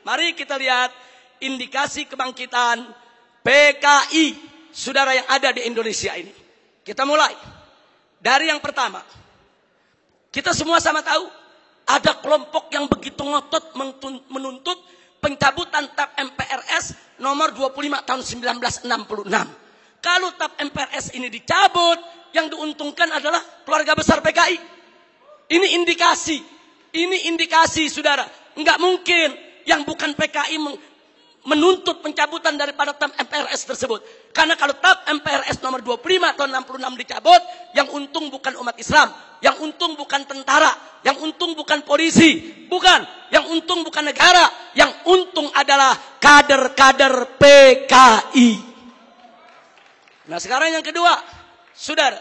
Mari kita lihat indikasi kebangkitan PKI, saudara, yang ada di Indonesia ini. Kita mulai dari yang pertama. Kita semua sama tahu ada kelompok yang begitu ngotot menuntut pencabutan TAP MPRS nomor 25 tahun 1966. Kalau TAP MPRS ini dicabut, yang diuntungkan adalah keluarga besar PKI. Ini indikasi, saudara. Enggak mungkin yang bukan PKI menuntut pencabutan daripada TAP MPRS tersebut. Karena kalau TAP MPRS nomor 25 tahun 66 dicabut, yang untung bukan umat Islam, yang untung bukan tentara, yang untung bukan polisi, bukan, yang untung bukan negara, yang untung adalah kader-kader PKI. Nah, sekarang yang kedua, saudara,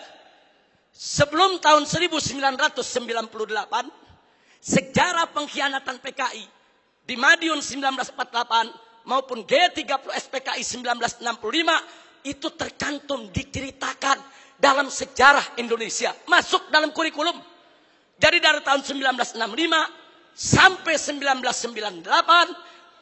sebelum tahun 1998, sejarah pengkhianatan PKI di Madiun 1948 maupun G30S PKI 1965 itu tercantum, diceritakan dalam sejarah Indonesia, masuk dalam kurikulum. Jadi dari tahun 1965 sampai 1998,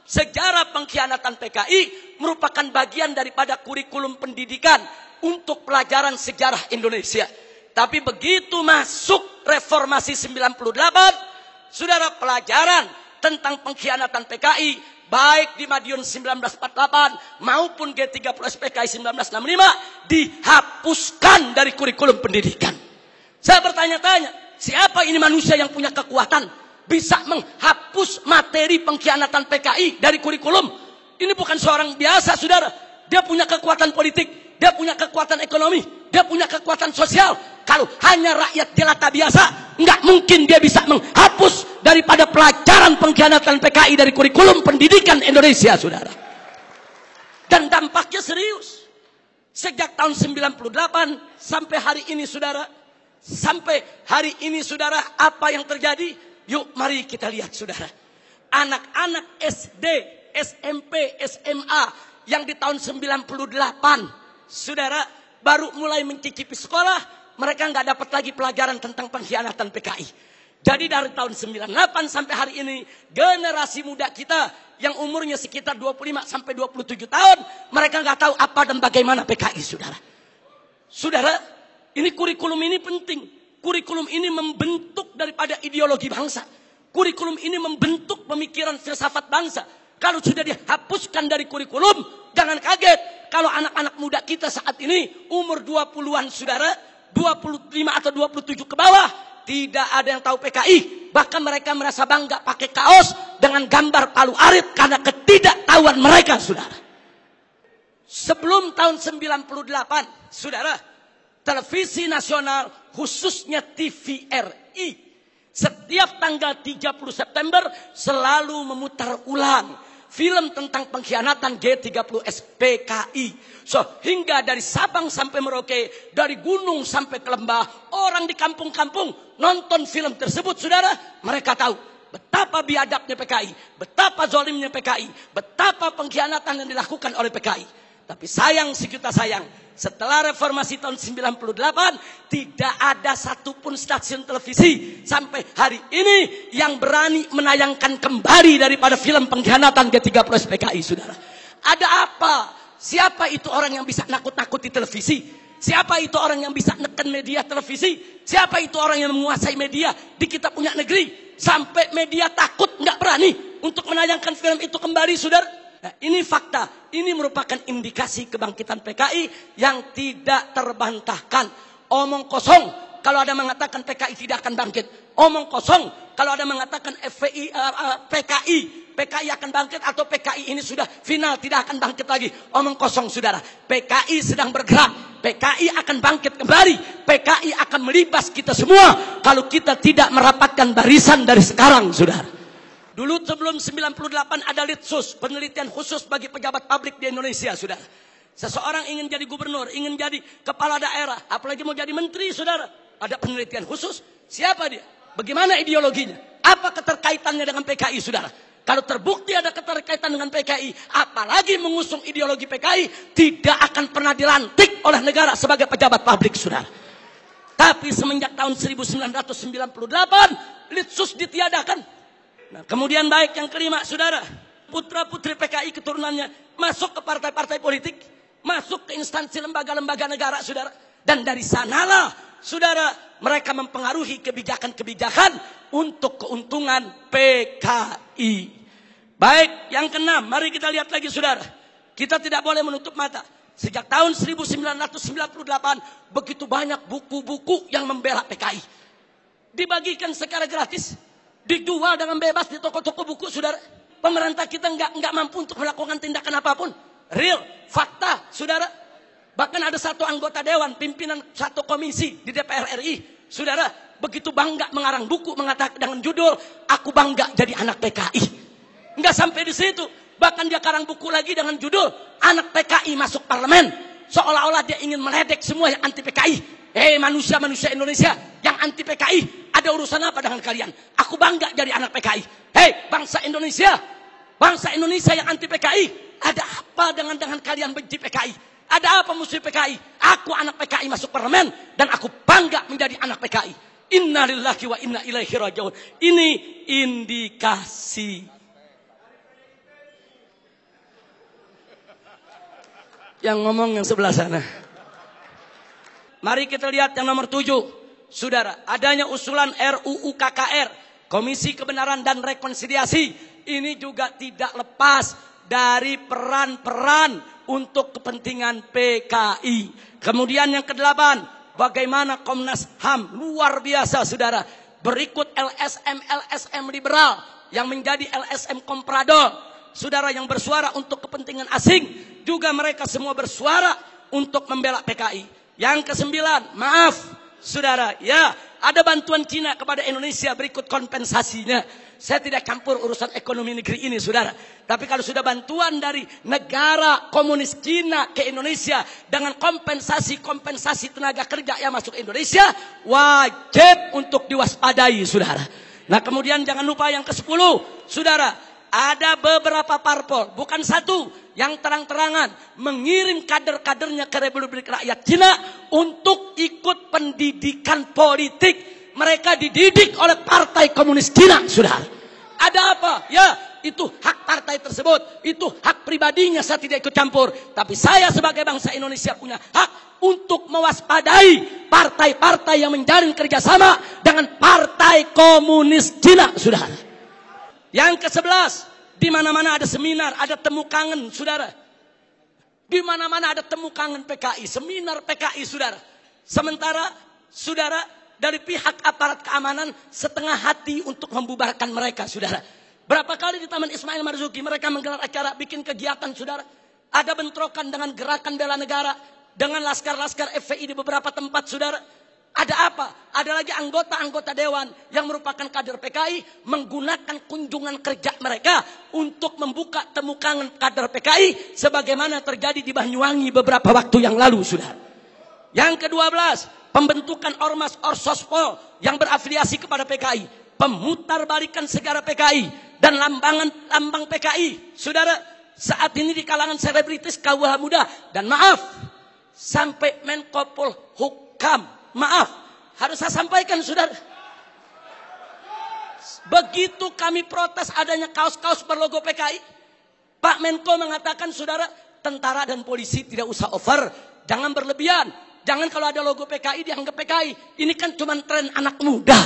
sejarah pengkhianatan PKI merupakan bagian daripada kurikulum pendidikan untuk pelajaran sejarah Indonesia. Tapi begitu masuk reformasi 98, saudara, pelajaran tentang pengkhianatan PKI baik di Madiun 1948 maupun G30S PKI 1965 dihapuskan dari kurikulum pendidikan. Saya bertanya-tanya, siapa ini manusia yang punya kekuatan bisa menghapus materi pengkhianatan PKI dari kurikulum? Ini bukan seorang biasa, saudara. Dia punya kekuatan politik, dia punya kekuatan ekonomi, dia punya kekuatan sosial. Kalau hanya rakyat jelata biasa, nggak mungkin dia bisa menghapus daripada pelajaran pengkhianatan PKI dari kurikulum pendidikan Indonesia, saudara. Dan dampaknya serius. Sejak tahun 98 sampai hari ini, saudara. Sampai hari ini, saudara, apa yang terjadi? Yuk, mari kita lihat, saudara. Anak-anak SD, SMP, SMA yang di tahun 98, saudara, baru mulai mencicipi sekolah, mereka nggak dapat lagi pelajaran tentang pengkhianatan PKI. Jadi dari tahun 98 sampai hari ini, generasi muda kita yang umurnya sekitar 25 sampai 27 tahun, mereka nggak tahu apa dan bagaimana PKI, saudara. Saudara, ini kurikulum ini penting. Kurikulum ini membentuk daripada ideologi bangsa. Kurikulum ini membentuk pemikiran filsafat bangsa. Kalau sudah dihapuskan dari kurikulum, jangan kaget kalau anak-anak muda kita saat ini umur 20-an, saudara, 25 atau 27 ke bawah, tidak ada yang tahu PKI. Bahkan mereka merasa bangga pakai kaos dengan gambar Palu Arit karena ketidaktahuan mereka, saudara. Sebelum tahun 98, saudara, televisi nasional khususnya TVRI setiap tanggal 30 September selalu memutar ulang film tentang pengkhianatan G30S PKI. Hingga dari Sabang sampai Merauke, dari gunung sampai ke lembah, orang di kampung-kampung nonton film tersebut, saudara. Mereka tahu betapa biadabnya PKI, betapa zalimnya PKI, betapa pengkhianatan yang dilakukan oleh PKI. Tapi sayang, sejuta sayang, setelah reformasi tahun 98, tidak ada satupun stasiun televisi sampai hari ini yang berani menayangkan kembali daripada film pengkhianatan G30S PKI, saudara. Ada apa? Siapa itu orang yang bisa nakut-nakuti televisi? Siapa itu orang yang bisa neken media televisi? Siapa itu orang yang menguasai media di kita punya negeri? Sampai media takut, nggak berani untuk menayangkan film itu kembali, saudara. Nah, ini fakta. Ini merupakan indikasi kebangkitan PKI yang tidak terbantahkan. Omong kosong kalau ada mengatakan PKI tidak akan bangkit. Omong kosong kalau ada mengatakan PKI akan bangkit atau PKI ini sudah final, tidak akan bangkit lagi. Omong kosong, saudara. PKI sedang bergerak. PKI akan bangkit kembali. PKI akan melibas kita semua kalau kita tidak merapatkan barisan dari sekarang, saudara. Dulu sebelum 98 ada Litsus, penelitian khusus bagi pejabat publik di Indonesia, saudara. Seseorang ingin jadi gubernur, ingin jadi kepala daerah, apalagi mau jadi menteri, saudara. Ada penelitian khusus. Siapa dia? Bagaimana ideologinya? Apa keterkaitannya dengan PKI, saudara? Kalau terbukti ada keterkaitan dengan PKI, apalagi mengusung ideologi PKI, tidak akan pernah dilantik oleh negara sebagai pejabat publik, saudara. Tapi semenjak tahun 1998, Litsus ditiadakan. Nah, kemudian baik yang kelima, saudara. putra-putri PKI keturunannya masuk ke partai-partai politik, masuk ke instansi lembaga-lembaga negara, saudara. Dan dari sanalah, saudara, mereka mempengaruhi kebijakan-kebijakan untuk keuntungan PKI. Baik, yang keenam, mari kita lihat lagi, saudara. Kita tidak boleh menutup mata. Sejak tahun 1998, begitu banyak buku-buku yang membela PKI. Dibagikan secara gratis, dijual dengan bebas di toko-toko buku, saudara. Pemerintah kita nggak mampu untuk melakukan tindakan apapun. Real, fakta, saudara. Bahkan ada satu anggota dewan, pimpinan satu komisi di DPR RI, saudara, begitu bangga mengarang buku mengatakan dengan judul "Aku Bangga Jadi Anak PKI". Nggak sampai di situ, bahkan dia karang buku lagi dengan judul "Anak PKI Masuk Parlemen". Seolah-olah dia ingin meledek semua yang anti PKI. Manusia-manusia Indonesia yang anti PKI, ada urusan apa dengan kalian? Aku bangga jadi anak PKI. Bangsa Indonesia yang anti PKI, ada apa dengan kalian benci PKI? Ada apa musuh PKI? Aku anak PKI masuk parlemen dan aku bangga menjadi anak PKI. Inna lillahi wa inna ilaihi raji'un. Ini indikasi. Yang ngomong yang sebelah sana. Mari kita lihat yang nomor 7. Saudara, adanya usulan RUU KKR, Komisi Kebenaran dan Rekonsiliasi. Ini juga tidak lepas dari peran-peran untuk kepentingan PKI. Kemudian yang ke-8, bagaimana Komnas HAM, luar biasa, saudara. Berikut LSM liberal yang menjadi LSM komprador, saudara, yang bersuara untuk kepentingan asing. Juga mereka semua bersuara untuk membela PKI. Yang ke-9, maaf, saudara, ya, ada bantuan Cina kepada Indonesia, berikut kompensasinya. Saya tidak campur urusan ekonomi negeri ini, saudara. Tapi kalau sudah bantuan dari negara komunis Cina ke Indonesia dengan kompensasi tenaga kerja yang masuk Indonesia, wajib untuk diwaspadai, saudara. Nah, kemudian jangan lupa yang ke-10, saudara. Ada beberapa parpol, bukan satu, yang terang-terangan mengirim kader-kadernya ke Republik Rakyat Cina untuk ikut pendidikan politik. Mereka dididik oleh Partai Komunis Cina, saudara. Ada apa? Ya, itu hak partai tersebut. Itu hak pribadinya, saya tidak ikut campur. Tapi saya sebagai bangsa Indonesia punya hak untuk mewaspadai partai-partai yang menjalin kerjasama dengan Partai Komunis Cina, saudara. Yang ke-11, di mana-mana ada seminar, ada temu kangen, saudara. Di mana-mana ada temu kangen PKI, seminar PKI, saudara. Sementara, saudara, dari pihak aparat keamanan setengah hati untuk membubarkan mereka, saudara. Berapa kali di Taman Ismail Marzuki mereka menggelar acara, bikin kegiatan, saudara. Ada bentrokan dengan gerakan bela negara, dengan laskar-laskar FPI di beberapa tempat, saudara. Ada apa? Ada lagi anggota-anggota dewan yang merupakan kader PKI menggunakan kunjungan kerja mereka untuk membuka temu kangen kader PKI sebagaimana terjadi di Banyuwangi beberapa waktu yang lalu, saudara. Yang ke-12, pembentukan ormas Orsospol yang berafiliasi kepada PKI, pemutarbalikan sejarah PKI dan lambang PKI, saudara. Saat ini di kalangan selebritis KUH muda, dan maaf, sampai Menko Polhukam, maaf, harus saya sampaikan, saudara. Begitu kami protes adanya kaos-kaos berlogo PKI, Pak Menko mengatakan, saudara, tentara dan polisi tidak usah over, jangan berlebihan. Jangan kalau ada logo PKI dianggap PKI. Ini kan cuma tren anak muda.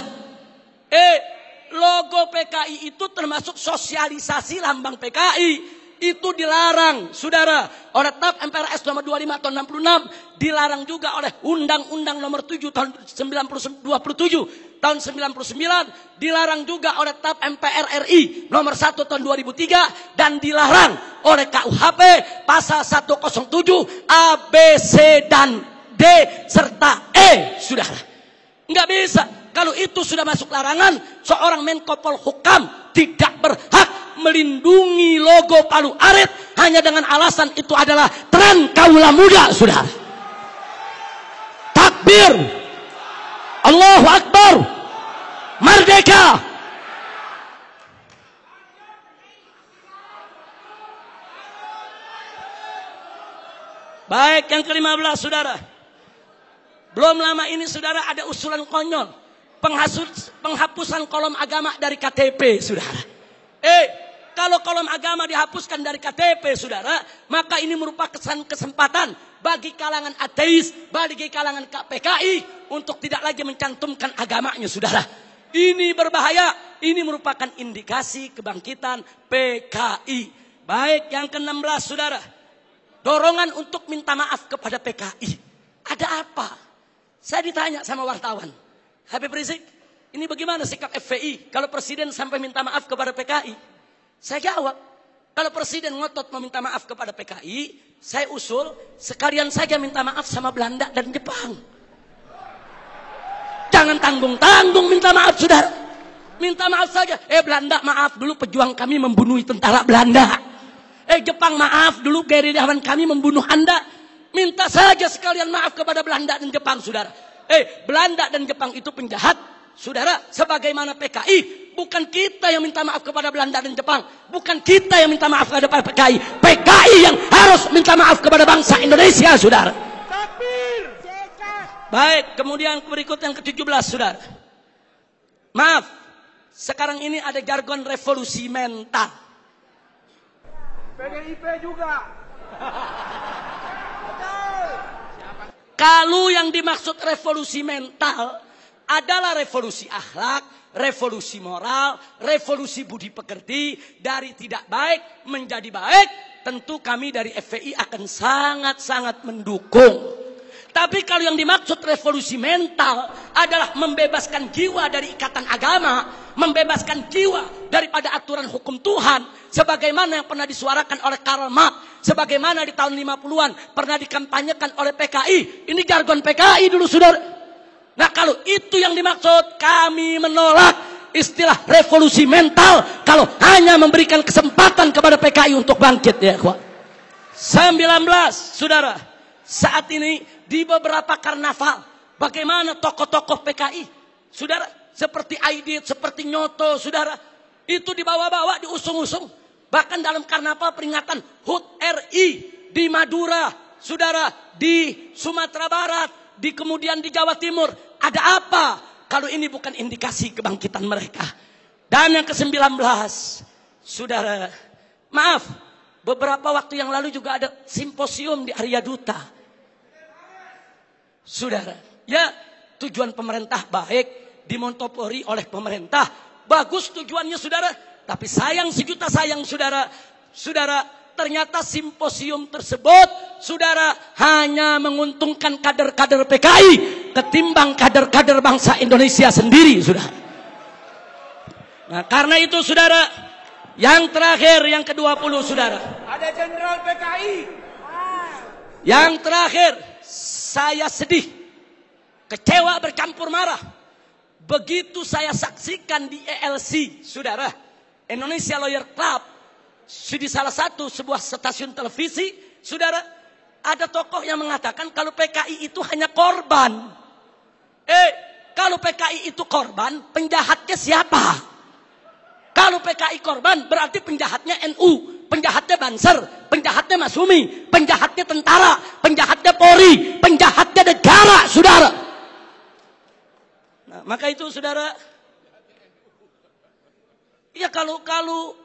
Logo PKI itu termasuk sosialisasi lambang PKI. Itu dilarang, saudara, oleh TAP MPRS nomor 25 tahun 66. Dilarang juga oleh Undang-Undang nomor 7 tahun 27 tahun 99. Dilarang juga oleh TAP MPR RI nomor 1 tahun 2003. Dan dilarang oleh KUHP pasal 107 A, B, C, dan D serta E, saudara. Nggak bisa. Kalau itu sudah masuk larangan, seorang Menko Polhukam tidak berhak melindungi logo Palu Arit hanya dengan alasan itu adalah tren kaula muda, saudara. Takbir, Allahu Akbar, merdeka. Baik, yang ke-15, saudara. Belum lama ini, saudara, ada usulan konyol. Penghapusan kolom agama dari KTP, saudara. kalau kolom agama dihapuskan dari KTP, saudara, maka ini merupakan kesempatan bagi kalangan ateis, bagi kalangan PKI untuk tidak lagi mencantumkan agamanya, saudara. Ini berbahaya. Ini merupakan indikasi kebangkitan PKI. Baik, yang ke-16, saudara. Dorongan untuk minta maaf kepada PKI. Ada apa? Saya ditanya sama wartawan, Habib Rizik, ini bagaimana sikap FPI kalau presiden sampai minta maaf kepada PKI? Saya jawab, kalau presiden ngotot meminta maaf kepada PKI, saya usul sekalian saja minta maaf sama Belanda dan Jepang. Jangan tanggung-tanggung minta maaf, saudara. Minta maaf saja. Belanda, maaf dulu pejuang kami membunuh tentara Belanda. Jepang, maaf dulu gerilyawan kami membunuh Anda. Minta saja sekalian maaf kepada Belanda dan Jepang, saudara. Belanda dan Jepang itu penjahat, saudara. Sebagaimana PKI, bukan kita yang minta maaf kepada Belanda dan Jepang. Bukan kita yang minta maaf kepada PKI. PKI yang harus minta maaf kepada bangsa Indonesia, saudara. Baik, kemudian berikut yang ke-17, saudara. Maaf, sekarang ini ada jargon revolusi mental. PDIP juga. Kalau yang dimaksud revolusi mental adalah revolusi akhlak, revolusi moral, revolusi budi pekerti, dari tidak baik menjadi baik, tentu kami dari FPI akan sangat-sangat mendukung. Tapi kalau yang dimaksud revolusi mental adalah membebaskan jiwa dari ikatan agama, membebaskan jiwa daripada aturan hukum Tuhan, sebagaimana yang pernah disuarakan oleh Karl Marx, sebagaimana di tahun 50-an pernah dikampanyekan oleh PKI. Ini jargon PKI dulu, saudara. Nah, kalau itu yang dimaksud, kami menolak istilah revolusi mental kalau hanya memberikan kesempatan kepada PKI untuk bangkit, ya, kawan. 19, saudara. Saat ini di beberapa karnaval, bagaimana tokoh-tokoh PKI, saudara, seperti Aidit, seperti Nyoto, saudara, itu dibawa-bawa, diusung-usung. Bahkan dalam karnaval peringatan HUT RI di Madura, saudara, di Sumatera Barat, kemudian di Jawa Timur. Ada apa kalau ini bukan indikasi kebangkitan mereka? Dan yang ke-19, saudara, maaf, beberapa waktu yang lalu juga ada simposium di Arya Duta. Saudara, ya, tujuan pemerintah baik, dimonopoli oleh pemerintah, bagus tujuannya, saudara. Tapi sayang sejuta sayang, saudara, ternyata simposium tersebut, saudara, hanya menguntungkan kader-kader PKI ketimbang kader-kader bangsa Indonesia sendiri, saudara. Nah, karena itu, saudara, yang terakhir, yang ke-20, saudara. Ada jenderal PKI. Yang terakhir, saya sedih, kecewa bercampur marah. Begitu saya saksikan di ELC, saudara, Indonesia Lawyer Club, di salah satu sebuah stasiun televisi, saudara, ada tokoh yang mengatakan kalau PKI itu hanya korban. Kalau PKI itu korban, penjahatnya siapa? Kalau PKI korban, berarti penjahatnya NU, penjahatnya Banser, penjahatnya Masumi, penjahatnya tentara, penjahatnya Polri, penjahatnya negara, saudara. Nah, maka itu, saudara, ya kalau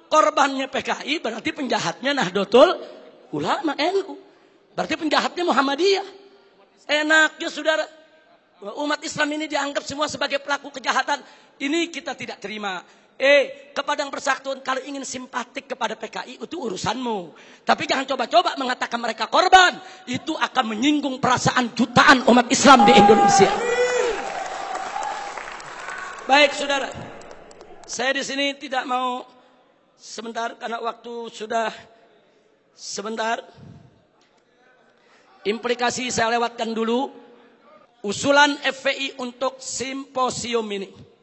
korbannya PKI, berarti penjahatnya Nahdlatul Ulama NU, berarti penjahatnya Muhammadiyah. Enaknya, saudara, umat Islam ini dianggap semua sebagai pelaku kejahatan. Ini kita tidak terima. Kepada yang bersangkutan, kalau ingin simpatik kepada PKI itu urusanmu. Tapi jangan coba-coba mengatakan mereka korban. Itu akan menyinggung perasaan jutaan umat Islam di Indonesia. Baik, saudara. Saya di sini tidak mau sebentar karena waktu sudah sebentar. Implikasi saya lewatkan dulu. Usulan FPI untuk simposium ini.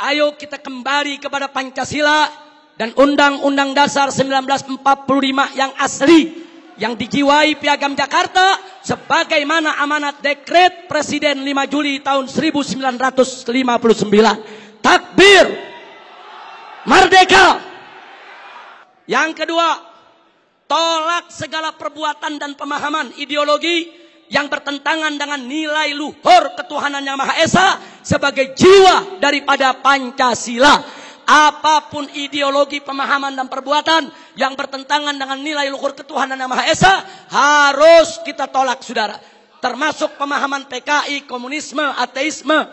Ayo kita kembali kepada Pancasila dan Undang-Undang Dasar 1945 yang asli, yang dijiwai Piagam Jakarta sebagaimana amanat Dekret Presiden 5 Juli tahun 1959. Takbir! Merdeka! Yang kedua, tolak segala perbuatan dan pemahaman ideologi yang bertentangan dengan nilai luhur ketuhanan yang Maha Esa sebagai jiwa daripada Pancasila. apapun ideologi, pemahaman dan perbuatan yang bertentangan dengan nilai luhur ketuhanan yang Maha Esa harus kita tolak, saudara. Termasuk pemahaman PKI, komunisme, ateisme,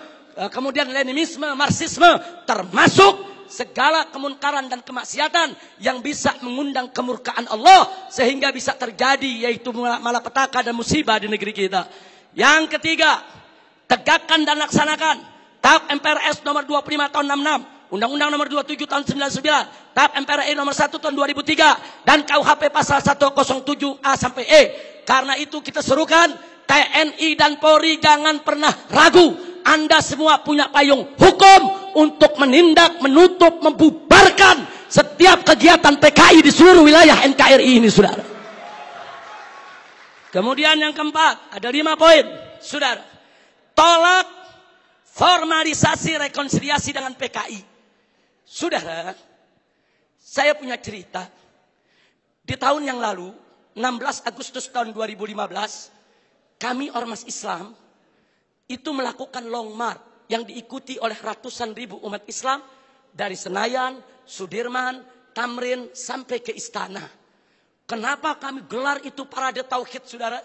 kemudian Leninisme, Marxisme, termasuk segala kemunkaran dan kemaksiatan yang bisa mengundang kemurkaan Allah sehingga bisa terjadi yaitu malapetaka dan musibah di negeri kita. Yang ketiga, tegakkan dan laksanakan TAP MPRS nomor 25 tahun 66, Undang-Undang nomor 27 tahun 99, TAP MPRI nomor 1 tahun 2003 dan KUHP pasal 107A sampai E. Karena itu kita serukan TNI dan Polri jangan pernah ragu. Anda semua punya payung hukum untuk menindak, menutup, membubarkan setiap kegiatan PKI di seluruh wilayah NKRI ini, saudara. Kemudian yang keempat, ada 5 poin, saudara. Tolak formalisasi rekonsiliasi dengan PKI. Saudara, saya punya cerita. Di tahun yang lalu, 16 Agustus tahun 2015, kami Ormas Islam itu melakukan long march yang diikuti oleh ratusan ribu umat Islam dari Senayan, Sudirman, Tamrin sampai ke Istana. Kenapa kami gelar itu parade tauhid, saudara,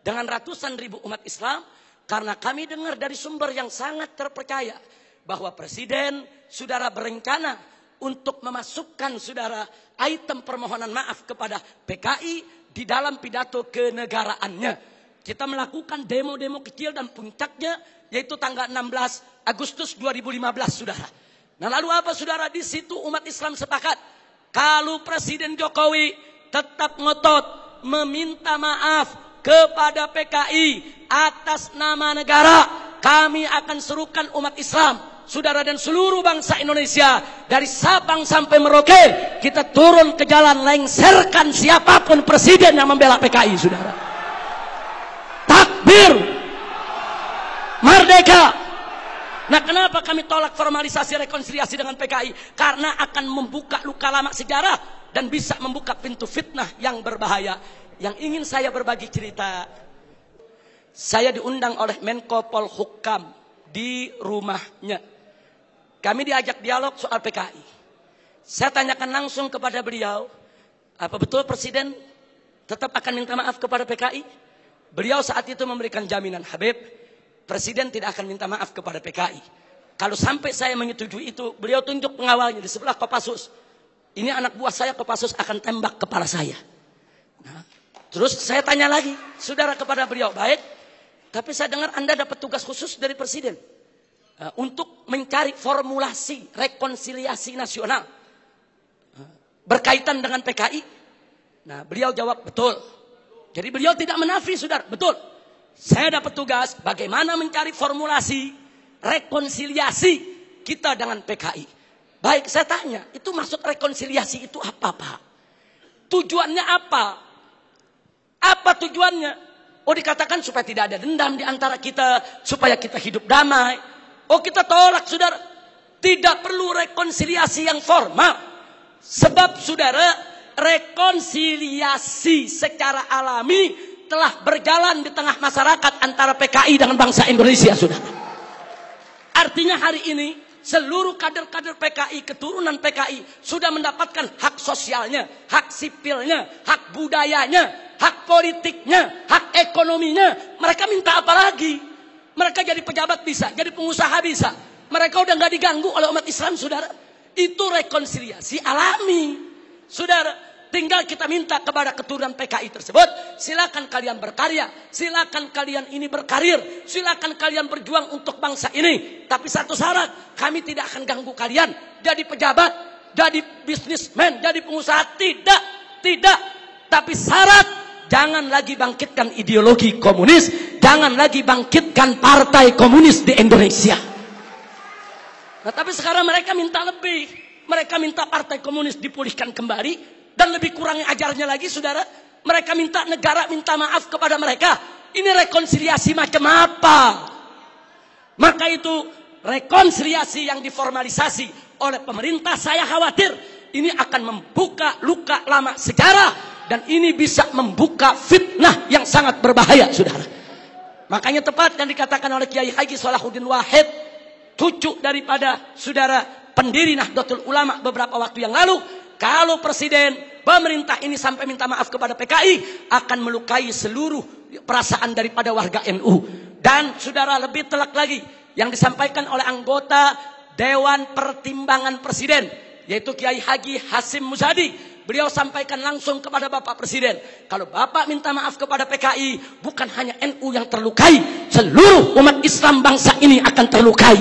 dengan ratusan ribu umat Islam? Karena kami dengar dari sumber yang sangat terpercaya bahwa Presiden, saudara, berencana untuk memasukkan, saudara, item permohonan maaf kepada PKI di dalam pidato kenegaraannya. Kita melakukan demo-demo kecil dan puncaknya yaitu tanggal 16 Agustus 2015, saudara. Nah, lalu apa, saudara? Di situ umat Islam sepakat kalau Presiden Jokowi tetap ngotot meminta maaf kepada PKI atas nama negara, kami akan serukan umat Islam, saudara, dan seluruh bangsa Indonesia dari Sabang sampai Merauke, kita turun ke jalan lengserkan siapapun presiden yang membela PKI, saudara. Takbir, merdeka. Nah, kenapa kami tolak formalisasi rekonsiliasi dengan PKI? Karena akan membuka luka lama sejarah dan bisa membuka pintu fitnah yang berbahaya. Yang ingin saya berbagi cerita, saya diundang oleh Menko Polhukam di rumahnya. Kami diajak dialog soal PKI. Saya tanyakan langsung kepada beliau, apa betul Presiden tetap akan minta maaf kepada PKI? Beliau saat itu memberikan jaminan, Habib, Presiden tidak akan minta maaf kepada PKI. Kalau sampai saya menyetujui itu, beliau tunjuk pengawalnya di sebelah Kopassus. Ini anak buah saya, Kopassus akan tembak kepala saya. Nah, terus saya tanya lagi, saudara, kepada beliau, baik, tapi saya dengar Anda dapat tugas khusus dari Presiden untuk mencari formulasi rekonsiliasi nasional berkaitan dengan PKI. Nah, beliau jawab, betul. Jadi beliau tidak menafi, saudara, betul. Saya dapat tugas bagaimana mencari formulasi rekonsiliasi kita dengan PKI. Baik, saya tanya, itu maksud rekonsiliasi itu apa, Pak? Tujuannya apa? Apa tujuannya? Oh, dikatakan supaya tidak ada dendam di antara kita, supaya kita hidup damai. Oh, kita tolak, saudara. Tidak perlu rekonsiliasi yang formal. Sebab, saudara, rekonsiliasi secara alami telah berjalan di tengah masyarakat antara PKI dengan bangsa Indonesia, saudara. Artinya hari ini seluruh kader-kader PKI, keturunan PKI sudah mendapatkan hak sosialnya, hak sipilnya, hak budayanya, hak politiknya, hak ekonominya. Mereka minta apa lagi? Mereka jadi pejabat bisa, jadi pengusaha bisa. Mereka udah nggak diganggu oleh umat Islam, saudara. Itu rekonsiliasi alami, saudara. Tinggal kita minta kepada keturunan PKI tersebut, silakan kalian berkarya, silakan kalian ini berkarir, silakan kalian berjuang untuk bangsa ini. Tapi satu syarat, kami tidak akan ganggu kalian jadi pejabat, jadi bisnismen, jadi pengusaha. Tidak. Tapi syarat, jangan lagi bangkitkan ideologi komunis, jangan lagi bangkitkan partai komunis di Indonesia. Nah, tapi sekarang mereka minta lebih. Mereka minta partai komunis dipulihkan kembali. Dan lebih kurangnya ajarnya lagi, saudara. Mereka minta negara minta maaf kepada mereka. Ini rekonsiliasi macam apa? Maka itu rekonsiliasi yang diformalisasi oleh pemerintah, saya khawatir ini akan membuka luka lama sejarah. Dan ini bisa membuka fitnah yang sangat berbahaya, saudara. Makanya tepat yang dikatakan oleh Kiai Haji Salahuddin Wahid, cucu daripada saudara pendiri Nahdlatul Ulama beberapa waktu yang lalu, kalau presiden pemerintah ini sampai minta maaf kepada PKI akan melukai seluruh perasaan daripada warga NU. Dan saudara, lebih telak lagi yang disampaikan oleh anggota Dewan Pertimbangan Presiden, yaitu Kiai Haji Hasim Muzadi. Beliau sampaikan langsung kepada Bapak Presiden, kalau Bapak minta maaf kepada PKI, bukan hanya NU yang terlukai, seluruh umat Islam bangsa ini akan terlukai.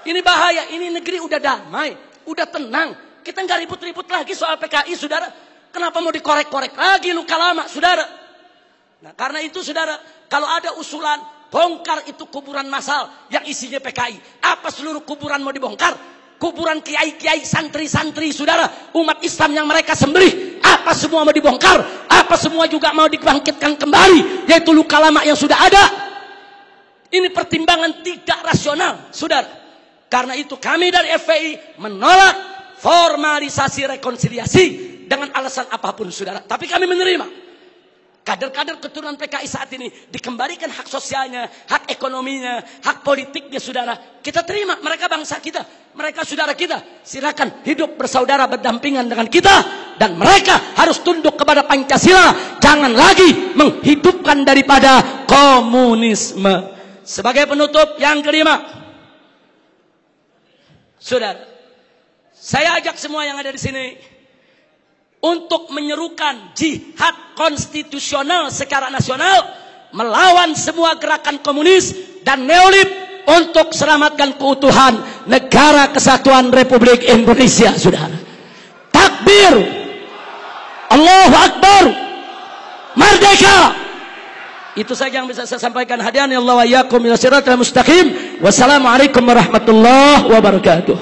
Ini bahaya, ini negeri udah damai, udah tenang. Kita nggak ribut-ribut lagi soal PKI, saudara. Kenapa mau dikorek-korek lagi luka lama, saudara? Nah, karena itu, saudara, kalau ada usulan bongkar itu kuburan massal yang isinya PKI, apa seluruh kuburan mau dibongkar? Kuburan kiai-kiai, santri-santri, saudara, umat Islam yang mereka sembelih, apa semua mau dibongkar? Apa semua juga mau dibangkitkan kembali, yaitu luka lama yang sudah ada? Ini pertimbangan tidak rasional, saudara. Karena itu kami dari FPI menolak formalisasi rekonsiliasi dengan alasan apapun, saudara. Tapi kami menerima kader-kader keturunan PKI saat ini dikembalikan hak sosialnya, hak ekonominya, hak politiknya, saudara. Kita terima, mereka bangsa kita, mereka saudara kita. Silakan hidup bersaudara berdampingan dengan kita, dan mereka harus tunduk kepada Pancasila. Jangan lagi menghidupkan daripada komunisme. Sebagai penutup yang kelima, saudara, saya ajak semua yang ada di sini untuk menyerukan jihad konstitusional secara nasional melawan semua gerakan komunis dan neolib untuk selamatkan keutuhan negara kesatuan Republik Indonesia, saudara. Takbir, Allahu Akbar, merdeka. Itu saja yang bisa saya sampaikan. Hadiahnya Allah wa iyyakum ila siratal mustaqim. Wassalamualaikum warahmatullahi wabarakatuh.